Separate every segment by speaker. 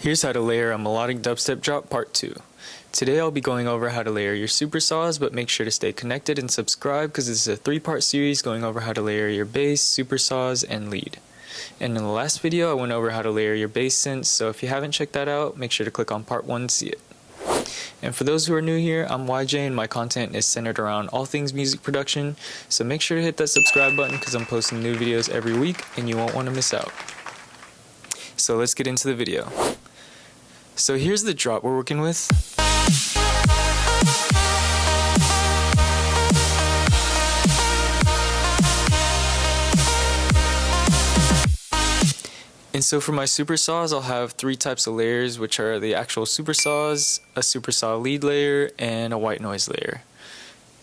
Speaker 1: Here's how to layer a melodic dubstep drop part 2. Today I'll be going over how to layer your supersaws, but make sure to stay connected and subscribe because this is a 3-part series going over how to layer your bass, supersaws, and lead. And in the last video I went over how to layer your bass synths, so if you haven't checked that out, make sure to click on part 1 to see it. And for those who are new here, I'm YJ and my content is centered around all things music production, so make sure to hit that subscribe button because I'm posting new videos every week and you won't want to miss out. So let's get into the video. So here's the drop we're working with. And so for my supersaws, I'll have 3 types of layers, which are the actual supersaws, a supersaw lead layer, and a white noise layer.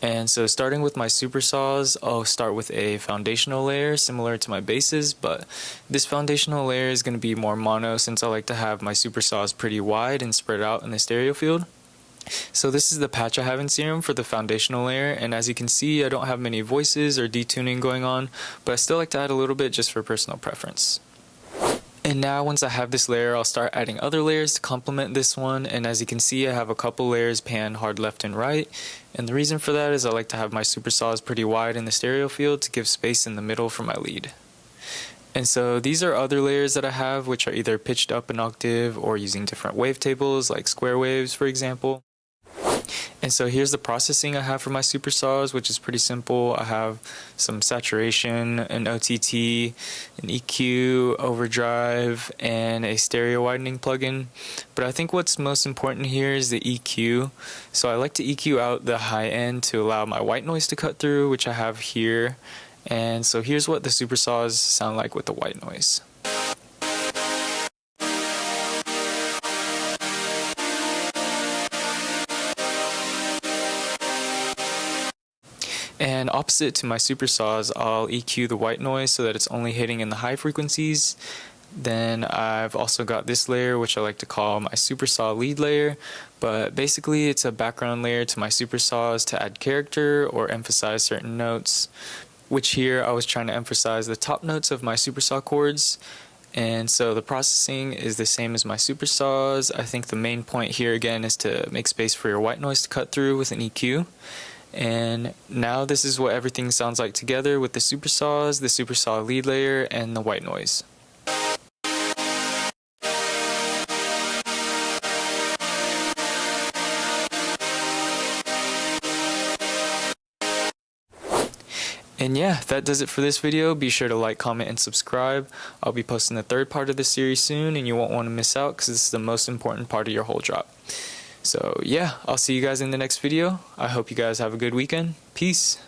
Speaker 1: And so starting with my supersaws, I'll start with a foundational layer similar to my basses, but this foundational layer is going to be more mono since I like to have my supersaws pretty wide and spread out in the stereo field. So this is the patch I have in Serum for the foundational layer, and as you can see I don't have many voices or detuning going on, but I still like to add a little bit just for personal preference. And now once I have this layer, I'll start adding other layers to complement this one, and as you can see I have a couple layers panned hard left and right, and the reason for that is I like to have my supersaws pretty wide in the stereo field to give space in the middle for my lead. And so these are other layers that I have, which are either pitched up an octave or using different wavetables like square waves for example. And so here's the processing I have for my supersaws, which is pretty simple. I have some saturation, an OTT, an EQ, overdrive, and a stereo widening plugin. But I think what's most important here is the EQ. So I like to EQ out the high end to allow my white noise to cut through, which I have here. And so here's what the supersaws sound like with the white noise. And opposite to my supersaws, I'll EQ the white noise so that it's only hitting in the high frequencies. Then I've also got this layer, which I like to call my supersaw lead layer, but basically it's a background layer to my supersaws to add character or emphasize certain notes, which here I was trying to emphasize the top notes of my supersaw chords. And so the processing is the same as my supersaws. I think the main point here again is to make space for your white noise to cut through with an EQ. And now this is what everything sounds like together with the supersaws, the supersaw lead layer, and the white noise. And yeah, that does it for this video. Be sure to like, comment, and subscribe. I'll be posting the 3rd part of the series soon, and you won't want to miss out because this is the most important part of your whole drop. So yeah, I'll see you guys in the next video. I hope you guys have a good weekend. Peace.